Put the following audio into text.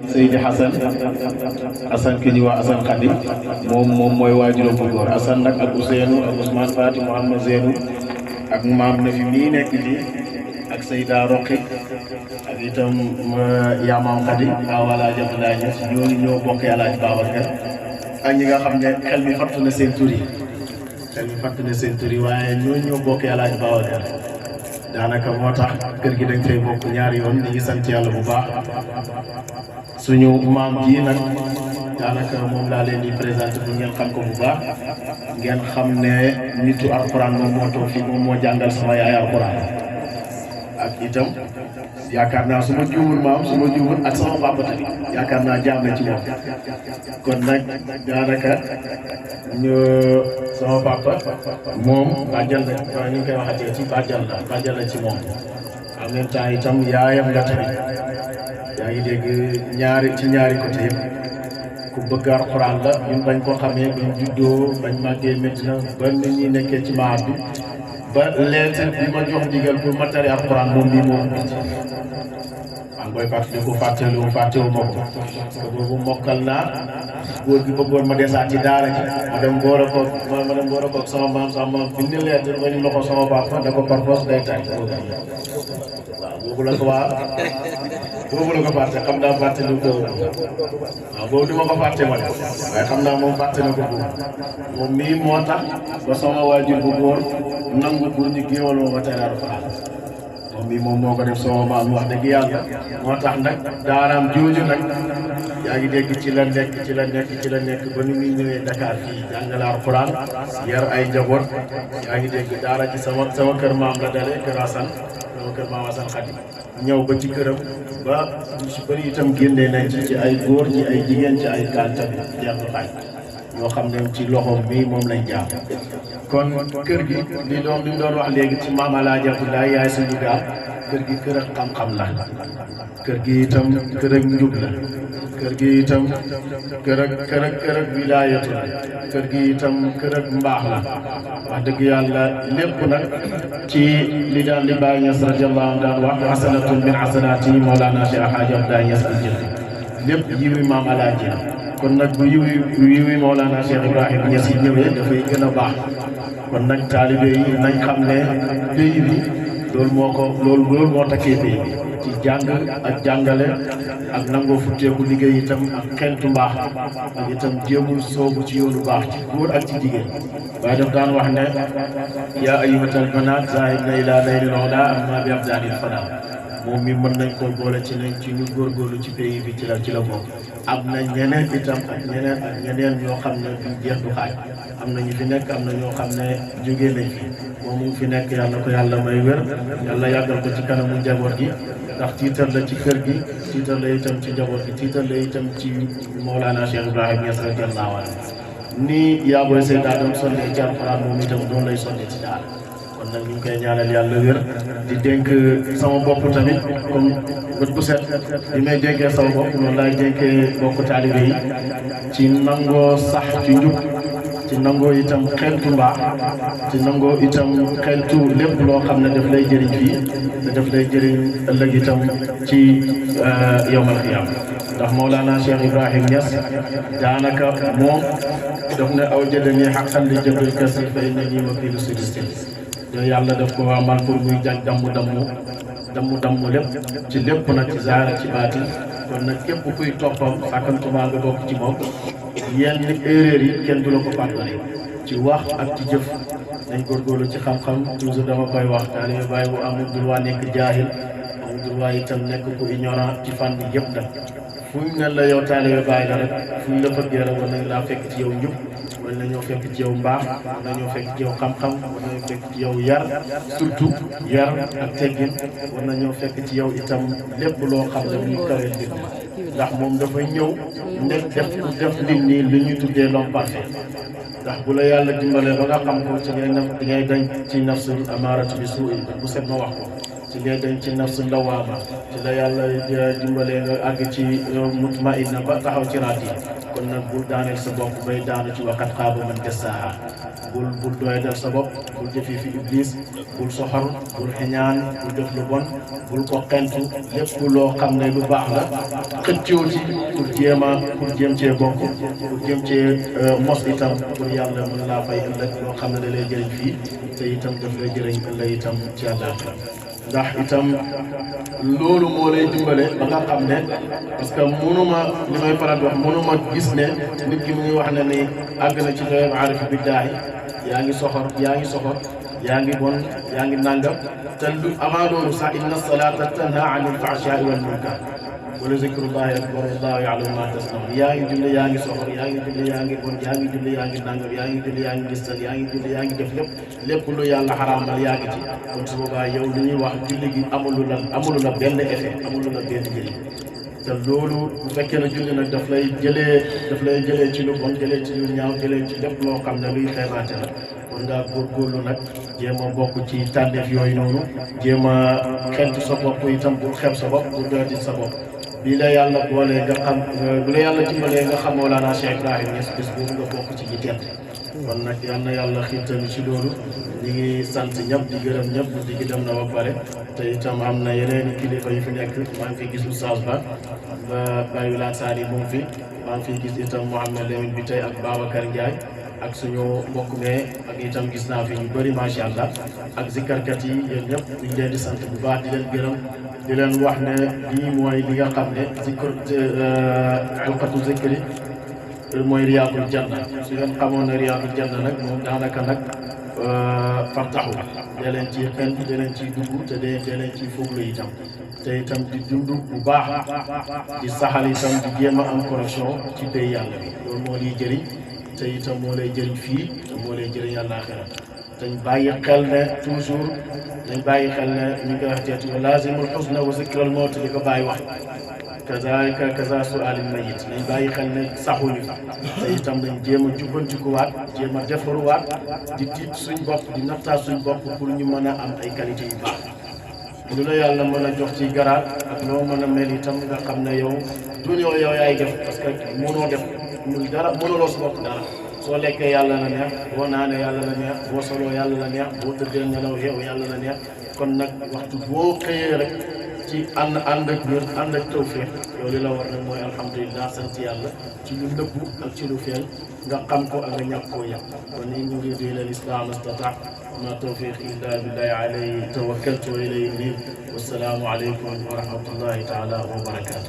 Seydi Hassan ki ñuy wax Hassan Khadim moom mooy waajuram bu góor Hassan nag ak Ousseynou ak Ousmane Fati Mouhamed Zeynou ak maam na fi mii nekk fii ak Seyda Roqi ak itam Yaamam Khadim waaw wala Abdoulaye Niass ñooñu ñoo bokkee Alaaji Babacar ak ñi nga xam ne xel mi fàttu na seen tur yi waaye ñooñu ñoo bokkee Alaaji Babacar daanaka moo tax kër gi dañ fay bokk ñaari yoon ñu ngi sant yàlla bu baax suñu maam ji nag daanaka moom laa leen di présenté bu ngeen xam ko bu baax ngeen xam ne nitu alxuraan moom moo toog fii moom moo jàngal sama yaay alxuraan ak itam yaakaar naa su ma juumul maam su ma juumul ak sama papa tamit yaakaar naa jaar na ci moom kon nag daanaka ñu sama papa moom bàjjal la waaye ni ñu koy waxatee ci bàjjal la ci moom en même temps itam yaayam la tamit yaa ngi dégg ci ñaari côté yëpp ku bëgg alxuraan la ñun bañ ko xamee bañ juddoo bañ màggee métti na ba nit ñi nekkee ci maat bi ba lettre bi ma jox ndigal pour ma tari alxuraan moom mii moo bind maa ngi koy fàttaliku fàttewu ma ko parce que boobu mokkal naa góor gi bëggoon ma desaat ci daara ji ma dem boole ko sama maam bind lettre ba ñu loxo sama papa ne ko par force day tari waaw boobu la ko fàtte xam naa fàtte lu ko waaw boobu du ma ko fàtte ma waaye xam naa moom fàtte na ko boobu moom mii moo tax ba sama waajur bu góor nangu pour ñu géewal ma tari alxuraan moom mii moom moo ko def sama maam wax dëgg yàlla moo tax nag daaraam jooju nag yaa ngi dégg ci la nekk ba ni muy ñëwee Dakar fii jàngale alxuraan yar ay njaboot yaa ngi dégg daara ci sama kër maam la dalee kër Assane sama kër maam Assane Khady ñëw ba ci këram ba ñu si bëri itam génnee nañ ci ay góor ci ay jigéen ci ay gaal tamit jeex na xaaj ñoo xam ne ci loxoom bi moom lañ jaar kon kër gi li doon wax léegi ci maam Alaaji Abdoulaye yaay suñu gaal kër gi kër ak xam-xam la kër gi itam kër ak njub la kër gi itam kër ak wilaayatu la kër gi itam kër ak mbaax la wax dëgg yàlla lépp nag ci li daan li Baay Ñas radiyallahu anhu daan wax hasanatun min hasanati Mawlana Cheikh Alhaji Abdoulaye Ñas al jël lépp yiwi maam Alaaji kon nag bu yiwi Mawlana Cheikh Ibrahima Ñas yi ñëwee dafay gën a baax kon nag taalibe yi nañ xam ne pays bi loolu moo takkee pays bi ci jàng ak jàngale ak nangoo futteeku liggéey itam ak xentu mbaax ak itam jéemul soobu ci yoonu baax ci góor ak ci jigéen waaye daf daan wax ne yaa ayyuhatal banaat zaahibna ilaa naylil ulaa amma bi abdaanil fanaa moom mi mën nañ koo boole ci ñu góorgóorlu ci pays bi ci la bokk am na ñeneen itam ak ñeneen ñoo xam ne duñ jeex du xaaj am na ñu fi nekk am na ñoo xam ne jógee nañ fi moom mu fi nekk yàlla ko yàlla may wér yàlla yàggal ko ci kanamu njaboot gi ndax tiitar la ci kër gi tiitar la itam ci njaboot gi tiitar la itam ci Mawlana Cheikh Ibrahima Niass radiyallahu anhu nii yaa booy Seyda doon sonnee ci alxuraan moom itam doon lay sonne ci daara kon nag ñu ngi koy ñaanal yàlla wér di dénk sama bopp tamit comme bët bu set li may dénkee sama bopp noonu laay dénkee bokk taalibe yi ci nangoo sax ci njub ci nangoo itam xeltu mbaax ci nangoo itam xeltu lépp loo xam ne daf lay jëriñ fii te daf lay jëriñ ëllëg itam ci yawmal qiyaam ndax Mawlana Cheikh Ibrahim Niass daanaka moom daf ne aw jëdani xaqan li jëbal kasri fa innanii wakiilu siristin yàlla daf ko amal pour muy jàng dammu lépp ci lépp nag ci zaahir ci baatin kon nag képp kuy toppam sàkkantumaa nga bokk ci moom yenn erreur yi kenn du la ko pardonné ci wax ak ci jëf nañ góorgóorlu ci xam-xam toujours dama koy wax taalibe Baay bu amul droit nekk jaahil amul droit itam nekk ku ignorant ci fànn yëpp nag fuñ ne la yow taalibe Baay la rek fuñ la fëggee rek war nañ laa fekk ci yow njub war nañoo fekk ci yow mbaax war nañoo fekk ci yow xam-xam war nañoo fekk ci yow yar surtout yar ak teggin war nañoo fekk ci yow itam lépp loo xam ne muy kawee nit ndax moom dafay ñëw nekk def nit ñi li ñuy tuddee l'homme parfait ndax bu la yàlla dimbalee ba nga xam ko ci ngay dañ ci nafsul amaaratu bi suu bu set ma wax ko ci ngay dañ ci nafsu lawaama ci la yàlla dimbalee nga àgg ci mutmainna ba taxaw ci raat yi kon nag bul daaneel sa bopp bay daanu ci waqat xaaba man dasaaha bul doy dal sa bopp bul jëfee fi iblis bul soxor bul xeñaan bul def lu bon bul ko xentu lépp loo xam ne lu baax la xëccoo ci pour jéem cee bokk pour jéem cee mos itam pour yàlla mën laa fay ëllëg loo xam ne da lay jëriñ fii te itam daf lay jëriñ ëllëg itam ci àllaaxira ndax itam loolu moo lay dimbale ba nga xam ne parce que mënuma li may faral di wax mënuma gis ne nit ki mu ngi wax ne ni àgg na ci doyam aarif billaahi yaa ngi soxor yaa ngi bon yaa ngi nàngam te lu avant loolu sax inna salaata tanha anil fahshaai wal munkar wala zikrullahi akbar wallahu ya'lamu ma tasnaun yaa ngi julli yaa ngi soxor yaa ngi julli yaa ngi bon yaa ngi julli yaa ngi nàngam yaa ngi julli yaa ngi gistal yaa ngi julli yaa ngi def lépp lu yàlla xaraamal yaa ngi ci kon su boobaa yow li ñuy wax julli gi amulu la benn effet amulu la benn njëriñ te loolu bu fekkee ne julli nag daf lay jëlee ci lu bon jëlee ci lu ñaaw jëlee ci lépp loo xam ne luy xeebaate la kon ngaa góorgóorlu nag jéem a bokk ci tànneef yooyu noonu jéem a xentu sa bopp itam bul xeeb sa bopp bul doyati sa bopp bi la yàlla boolee nga xam bu la yàlla dimbalee nga xam Mawlana Cheikh Ibrahim Niass bés boobu nga bokk ci ñi tedd kon nag yal na yàlla xiirtal ci loolu ñi ngi sant ñëpp di gërëm ñëpp di gi dem na ba pare te itam am na yeneen kilifa yu fi nekk maa ngi fi gis Oustaz Ba Baye Wilane Sani mu ngi fi maa ngi fi gis itam Mouhamed Lamine bi tey ak Babacar Ndiaye ak suñu mbokk mee ak itam gis naa fi ñu bëri macha allah ak zikarkat yi yéen ñëpp ñu ngi leen di sant bu baax di leen gërëm di leen wax ne lii mooy li nga xam ne zikr alqatu zikri mooy riyaadul janna su ngeen xamoon ne riyaadul janna nag moom daanaka nag fartaxu dee leen ci xel dee leen ciy dugg te dee leen ciy fooglu itam te itam di dund bu baax di saxal itam di jéem a am correction ci pays yàlla bi loolu moo liy jëriñ te itam moo lay jëriñ fii te moo lay jëriñ àllaaxira dañ bàyyi xel ne toujours dañ bàyyi xel ne ñu ngi wax teeti laazimul xusna wa zikral mawt li ko bàyyi wax kazaalika kaza su'aalil mayyit nañ bàyyi xel ne saxuñu te itam nañ jéem a jubbantikuwaat jéem a defaruwaat di tiit suñ bopp di nattaat suñ bopp pour ñu mën a am ay qualité yu baax lu la yàlla mën a jox ci garaat ak loo mën a mel itam nga xam ne yow yow yaay def parce que mënoo def muy dara mënuloo sa bopp dara soo lekkee yàlla la neex boo naanee yàlla la neex boo soloo yàlla la neex boo tëddee nelaw yow yàlla la neex kon nag waxtu boo xëyee rek ci ànd ak wér ànd ak tawfiq yow li la war nag mooy alhamdulilah sant yàlla ci lu nëbbu ak ci lu feeñ nga xam ko ak nga ñàkk koo yàq kon in uriidu illa al-islaaha mastata'tu ma tawfiqi illa billahi alayhi tawakkaltu wa ilayhi unib wassalaamu aleykum wa rahmatullahi taala wa barakatuh